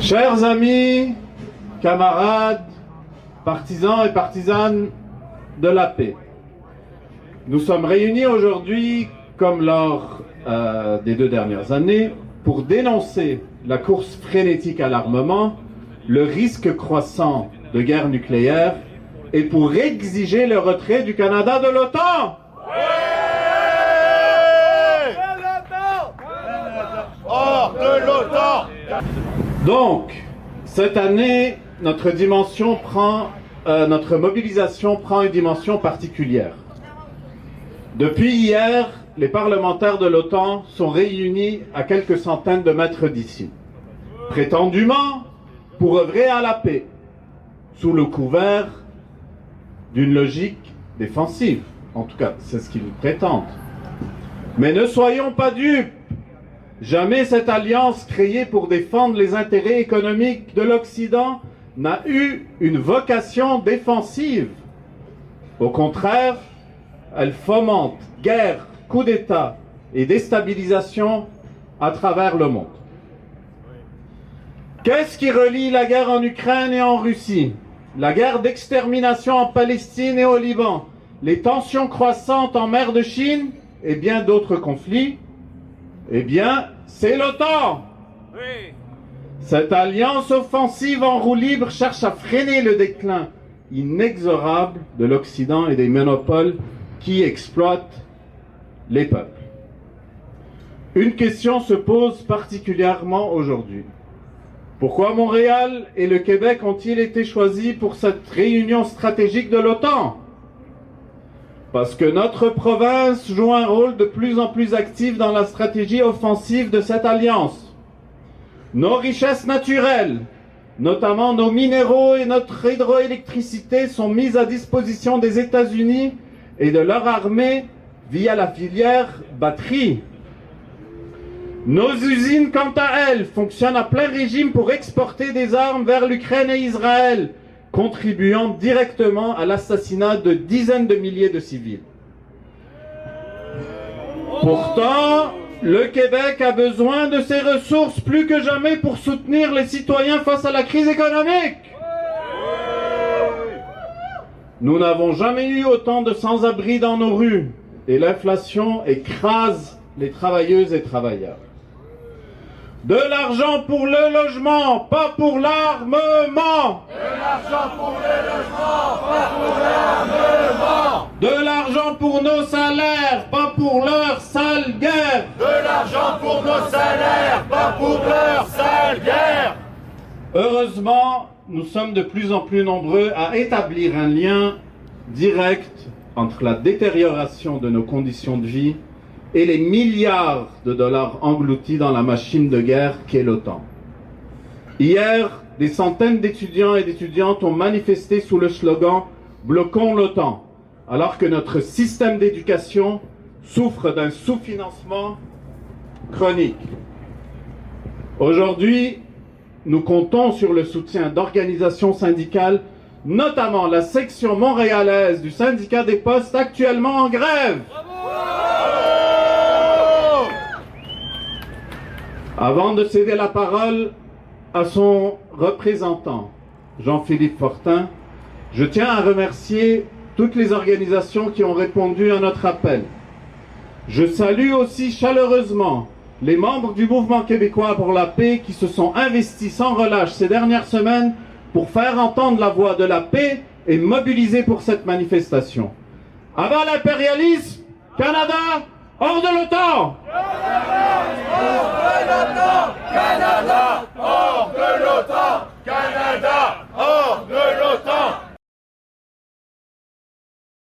Chers amis, camarades, partisans et partisanes de la paix, nous sommes réunis aujourd'hui, comme lors des 2 dernières années, pour dénoncer la course frénétique à l'armement, le risque croissant de guerre nucléaire et pour exiger le retrait du Canada de l'OTAN. Hors de l'OTAN! Donc, cette année, notre mobilisation prend une dimension particulière. Depuis hier, les parlementaires de l'OTAN sont réunis à quelques centaines de mètres d'ici, prétendument pour œuvrer à la paix, sous le couvert d'une logique défensive. En tout cas, c'est ce qu'ils prétendent. Mais ne soyons pas dupes. Jamais cette alliance créée pour défendre les intérêts économiques de l'Occident n'a eu une vocation défensive. Au contraire, elle fomente guerre, coups d'État et déstabilisation à travers le monde. Qu'est-ce qui relie la guerre en Ukraine et en Russie, la guerre d'extermination en Palestine et au Liban, les tensions croissantes en mer de Chine et bien d'autres conflits? Eh bien, c'est l'OTAN. Oui. Cette alliance offensive en roue libre cherche à freiner le déclin inexorable de l'Occident et des monopoles qui exploitent les peuples. Une question se pose particulièrement aujourd'hui. Pourquoi Montréal et le Québec ont-ils été choisis pour cette réunion stratégique de l'OTAN? Parce que notre province joue un rôle de plus en plus actif dans la stratégie offensive de cette alliance. Nos richesses naturelles, notamment nos minéraux et notre hydroélectricité, sont mises à disposition des États-Unis et de leur armée via la filière batterie. Nos usines, quant à elles, fonctionnent à plein régime pour exporter des armes vers l'Ukraine et Israël, contribuant directement à l'assassinat de dizaines de milliers de civils. Pourtant, le Québec a besoin de ses ressources plus que jamais pour soutenir les citoyens face à la crise économique. Nous n'avons jamais eu autant de sans-abri dans nos rues et l'inflation écrase les travailleuses et travailleurs. De l'argent pour le logement, pas pour l'armement. De l'argent pour le logement, pas pour l'armement. De l'argent pour nos salaires, pas pour leur sale guerre. De l'argent pour nos salaires, pas pour leur sale guerre. Heureusement, nous sommes de plus en plus nombreux à établir un lien direct entre la détérioration de nos conditions de vie et les milliards de dollars engloutis dans la machine de guerre qu'est l'OTAN. Hier, des centaines d'étudiants et d'étudiantes ont manifesté sous le slogan « Bloquons l'OTAN », alors que notre système d'éducation souffre d'un sous-financement chronique. Aujourd'hui, nous comptons sur le soutien d'organisations syndicales, notamment la section montréalaise du syndicat des postes actuellement en grève. Avant de céder la parole à son représentant, Jean-Philippe Fortin, je tiens à remercier toutes les organisations qui ont répondu à notre appel. Je salue aussi chaleureusement les membres du Mouvement québécois pour la paix qui se sont investis sans relâche ces dernières semaines pour faire entendre la voix de la paix et mobiliser pour cette manifestation. Avant l'impérialisme, Canada, hors de l'OTAN! Canada, hors de